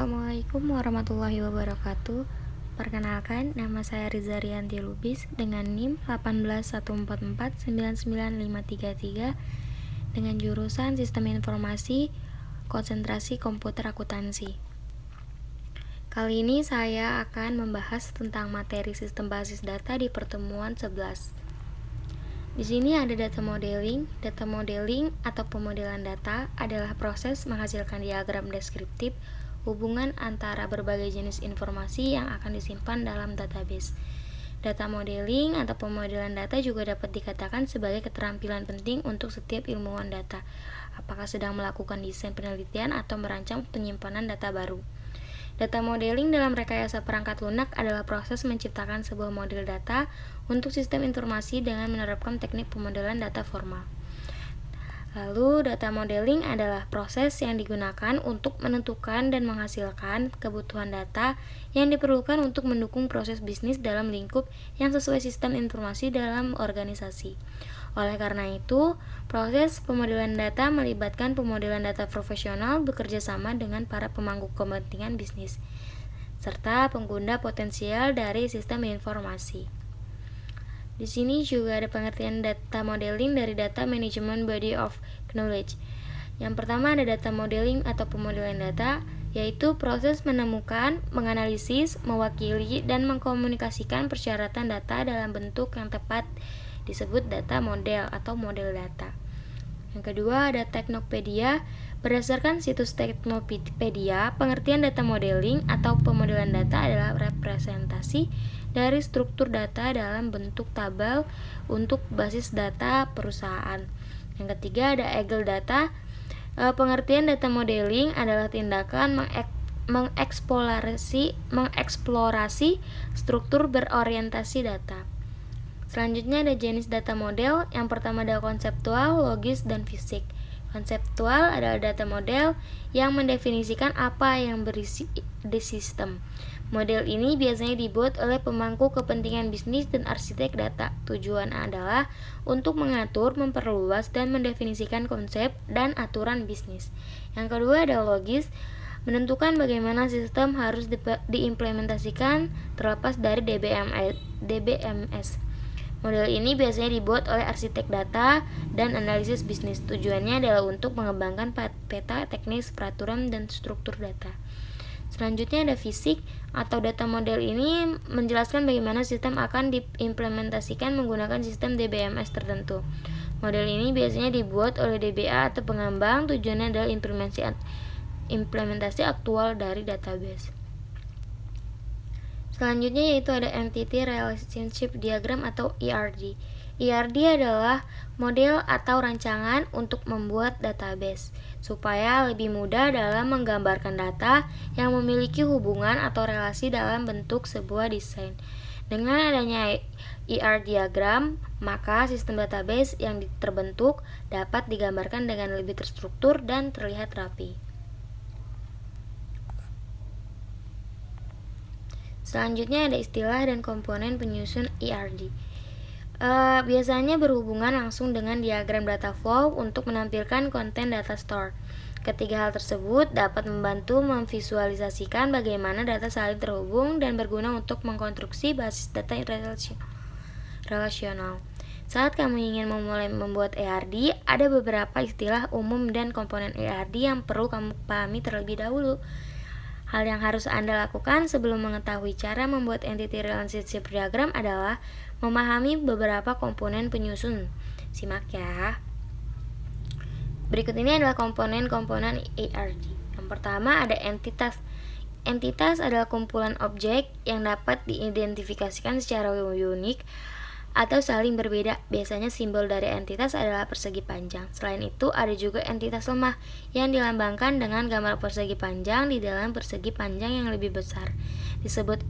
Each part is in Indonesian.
Assalamualaikum warahmatullahi wabarakatuh. Perkenalkan, nama saya Riza Rianti Lubis dengan NIM 181449953 dengan jurusan Sistem Informasi Konsentrasi Komputer Akuntansi. Kali ini saya akan membahas tentang materi sistem basis data di pertemuan 11. Di sini ada data modeling. Data modeling atau pemodelan data adalah proses menghasilkan diagram deskriptif hubungan antara berbagai jenis informasi yang akan disimpan dalam database. Data modeling atau pemodelan data juga dapat dikatakan sebagai keterampilan penting untuk setiap ilmuwan data, apakah sedang melakukan desain penelitian atau merancang penyimpanan data baru. Data modeling dalam rekayasa perangkat lunak adalah proses menciptakan sebuah model data untuk sistem informasi dengan menerapkan teknik pemodelan data formal. Lalu, data modeling adalah proses yang digunakan untuk menentukan dan menghasilkan kebutuhan data yang diperlukan untuk mendukung proses bisnis dalam lingkup yang sesuai sistem informasi dalam organisasi. Oleh karena itu, proses pemodelan data melibatkan pemodelan data profesional bekerja sama dengan para pemangku kepentingan bisnis, serta pengguna potensial dari sistem informasi. Di sini juga ada pengertian data modeling dari data management body of knowledge. Yang pertama ada data modeling atau pemodelan data, yaitu proses menemukan, menganalisis, mewakili, dan mengkomunikasikan persyaratan data dalam bentuk yang tepat disebut data model atau model data. Yang kedua ada Teknopedia. Berdasarkan situs Teknopedia, pengertian data modeling atau pemodelan data adalah representasi dari struktur data dalam bentuk tabel untuk basis data perusahaan. Yang ketiga ada Agile Data. Pengertian data modeling adalah tindakan mengeksplorasi struktur berorientasi data. Selanjutnya ada jenis data model. Yang pertama ada konseptual, logis, dan fisik. Konseptual adalah data model yang mendefinisikan apa yang berisi di sistem. Model ini biasanya dibuat oleh pemangku kepentingan bisnis dan arsitek data. Tujuan adalah untuk mengatur, memperluas, dan mendefinisikan konsep dan aturan bisnis. Yang kedua ada logis, menentukan bagaimana sistem harus diimplementasikan terlepas dari DBMS. Model ini biasanya dibuat oleh arsitek data dan analisis bisnis. Tujuannya adalah untuk mengembangkan peta teknis, peraturan, dan struktur data. Selanjutnya ada fisik atau data model ini menjelaskan bagaimana sistem akan diimplementasikan menggunakan sistem DBMS tertentu. Model ini biasanya dibuat oleh DBA atau pengembang. Tujuannya adalah implementasi aktual dari database. Selanjutnya yaitu ada Entity Relationship Diagram atau ERD. ERD adalah model atau rancangan untuk membuat database supaya lebih mudah dalam menggambarkan data yang memiliki hubungan atau relasi dalam bentuk sebuah desain. Dengan adanya ER diagram, maka sistem database yang terbentuk dapat digambarkan dengan lebih terstruktur dan terlihat rapi. Selanjutnya ada istilah dan komponen penyusun ERD. Biasanya berhubungan langsung dengan diagram data flow untuk menampilkan konten data store. Ketiga hal tersebut dapat membantu memvisualisasikan bagaimana data saling terhubung dan berguna untuk mengkonstruksi basis data relasional. Saat kamu ingin memulai membuat ERD, ada beberapa istilah umum dan komponen ERD yang perlu kamu pahami terlebih dahulu. Hal yang harus Anda lakukan sebelum mengetahui cara membuat Entity Relationship Diagram adalah memahami beberapa komponen penyusun. Simak ya. Berikut ini adalah komponen-komponen ERD. Yang pertama ada entitas. Entitas adalah kumpulan objek yang dapat diidentifikasikan secara unik atau saling berbeda. Biasanya simbol dari entitas adalah persegi panjang. Selain itu, ada juga entitas lemah yang dilambangkan dengan gambar persegi panjang di dalam persegi panjang yang lebih besar. Disebut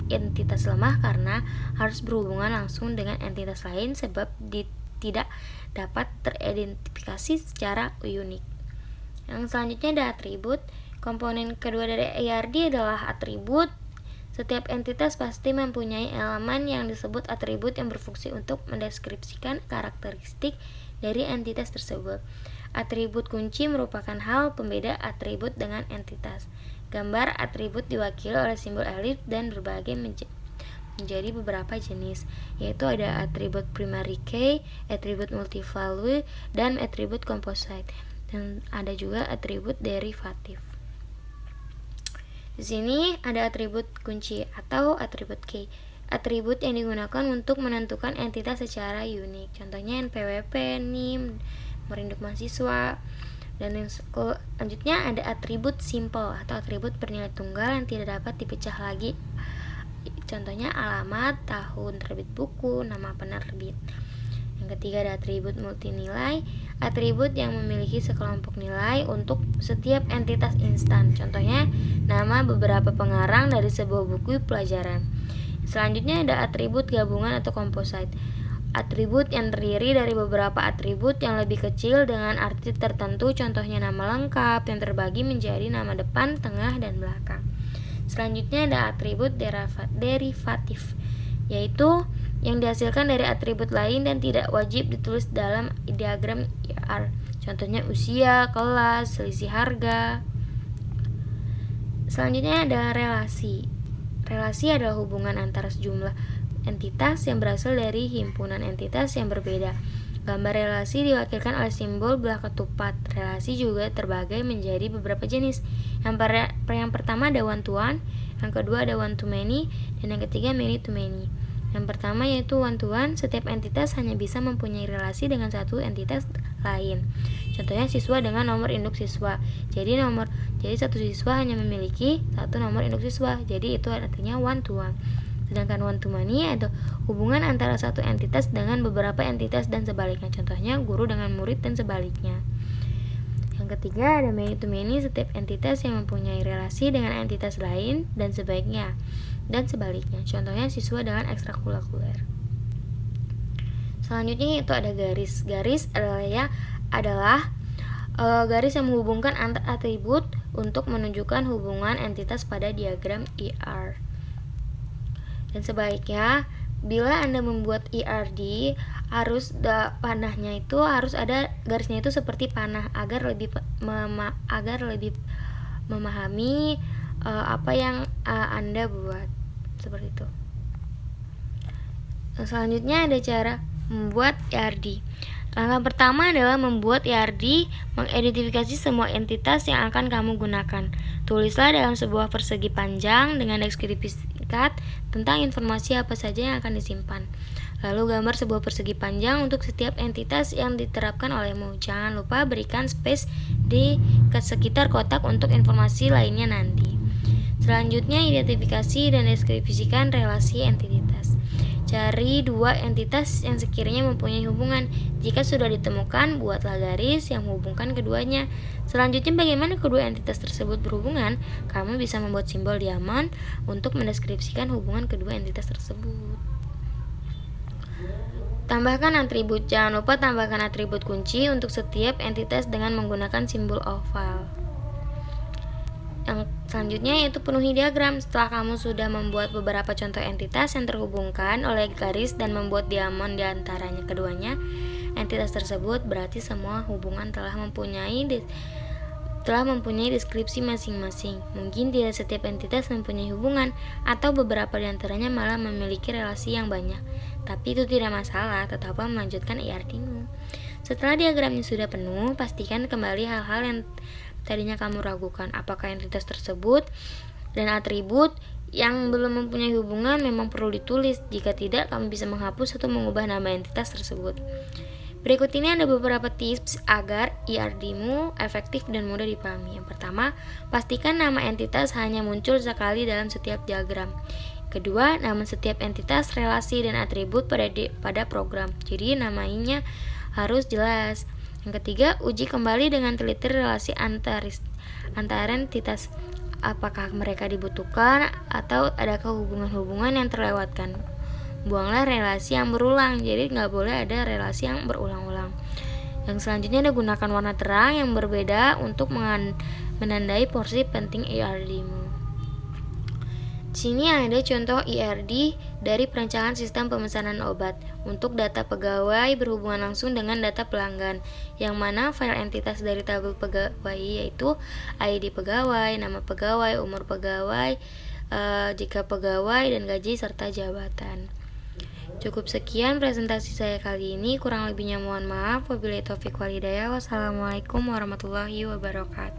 entitas lemah karena harus berhubungan langsung dengan entitas lain sebab tidak dapat teridentifikasi secara unik. Yang selanjutnya ada atribut. Komponen kedua dari ERD adalah atribut. Setiap entitas pasti mempunyai elemen yang disebut atribut yang berfungsi untuk mendeskripsikan karakteristik dari entitas tersebut. Atribut kunci merupakan hal pembeda atribut dengan entitas. Gambar atribut diwakili oleh simbol elif dan berbagi menjadi beberapa jenis, yaitu ada atribut primary key, atribut multivalue, dan atribut composite. Dan ada juga atribut derivatif. Di sini ada atribut kunci atau atribut key. Atribut yang digunakan untuk menentukan entitas secara unik. Contohnya NPWP, NIM, Merinduk Mahasiswa. Dan yang selanjutnya ada atribut simple atau atribut bernilai tunggal yang tidak dapat dipecah lagi. Contohnya alamat, tahun terbit buku, nama penerbit. Yang ketiga ada atribut multinilai, atribut yang memiliki sekelompok nilai untuk setiap entitas instan. Contohnya nama beberapa pengarang dari sebuah buku pelajaran. Selanjutnya ada atribut gabungan atau composite. Atribut yang terdiri dari beberapa atribut yang lebih kecil dengan arti tertentu, contohnya nama lengkap yang terbagi menjadi nama depan, tengah, dan belakang. Selanjutnya ada atribut derivatif, yaitu yang dihasilkan dari atribut lain dan tidak wajib ditulis dalam diagram IR. Contohnya usia, kelas, selisih harga. Selanjutnya ada relasi. Relasi adalah hubungan antara sejumlah entitas yang berasal dari himpunan entitas yang berbeda. Gambar relasi diwakilkan oleh simbol belah ketupat. Relasi juga terbagi menjadi beberapa jenis. Yang pertama ada one to one, yang kedua ada one to many, dan yang ketiga many to many. Yang pertama yaitu one to one, setiap entitas hanya bisa mempunyai relasi dengan satu entitas lain. Contohnya siswa dengan nomor induk siswa. Jadi satu siswa hanya memiliki satu nomor induk siswa. Jadi itu artinya one to one. Sedangkan one to many ada hubungan antara satu entitas dengan beberapa entitas dan sebaliknya. Contohnya guru dengan murid dan sebaliknya. Yang ketiga ada many to many, setiap entitas yang mempunyai relasi dengan entitas lain dan sebaliknya. Contohnya siswa dengan ekstrakurikuler. Selanjutnya itu ada garis. Garis adalah garis yang menghubungkan antar atribut untuk menunjukkan hubungan entitas pada diagram IR. Dan sebaliknya, bila Anda membuat IRD, panahnya itu harus ada garisnya itu seperti panah agar lebih memahami apa yang Anda buat. Seperti itu. Selanjutnya ada cara membuat IRD. Langkah pertama adalah membuat IRD, mengidentifikasi semua entitas yang akan kamu gunakan. Tulislah dalam sebuah persegi panjang dengan deskripsi singkat tentang informasi apa saja yang akan disimpan. Lalu gambar sebuah persegi panjang untuk setiap entitas yang diterapkan olehmu. Jangan lupa berikan space di sekitar kotak untuk informasi lainnya nanti. Selanjutnya, identifikasi dan deskripsikan relasi entitas. Cari dua entitas yang sekiranya mempunyai hubungan. Jika sudah ditemukan, buatlah garis yang menghubungkan keduanya. Selanjutnya, bagaimana kedua entitas tersebut berhubungan? Kamu bisa membuat simbol diamond untuk mendeskripsikan hubungan kedua entitas tersebut. Tambahkan atribut. Jangan lupa tambahkan atribut kunci untuk setiap entitas dengan menggunakan simbol oval. Yang selanjutnya yaitu penuhi diagram. Setelah kamu sudah membuat beberapa contoh entitas yang terhubungkan oleh garis dan membuat diamond di antaranya keduanya entitas tersebut, berarti semua hubungan telah mempunyai deskripsi masing-masing. Mungkin tidak setiap entitas mempunyai hubungan atau beberapa di antaranya malah memiliki relasi yang banyak. Tapi itu tidak masalah, tetaplah melanjutkan IRD-mu. Setelah diagramnya sudah penuh, pastikan kembali hal-hal yang tadinya kamu ragukan, apakah entitas tersebut dan atribut yang belum mempunyai hubungan memang perlu ditulis. Jika tidak, kamu bisa menghapus atau mengubah nama entitas tersebut. Berikut ini ada beberapa tips agar IRD-mu efektif dan mudah dipahami. Yang pertama, pastikan nama entitas hanya muncul sekali dalam setiap diagram. Kedua, nama setiap entitas, relasi, dan atribut pada program. Jadi namanya harus jelas. Yang ketiga, uji kembali dengan teliti relasi antar entitas. Apakah mereka dibutuhkan atau adakah hubungan-hubungan yang terlewatkan. Buanglah relasi yang berulang, jadi nggak boleh ada relasi yang berulang-ulang. Yang selanjutnya ada gunakan warna terang yang berbeda untuk menandai porsi penting IRD-mu. Sini ada contoh IRD dari perancangan sistem pemesanan obat untuk data pegawai berhubungan langsung dengan data pelanggan, yang mana file entitas dari tabel pegawai yaitu ID pegawai, nama pegawai, umur pegawai, jika pegawai, dan gaji serta jabatan. Cukup sekian presentasi saya kali ini, kurang lebihnya mohon maaf. Wabillahi taufiq wal hidayah. Wassalamualaikum warahmatullahi wabarakatuh.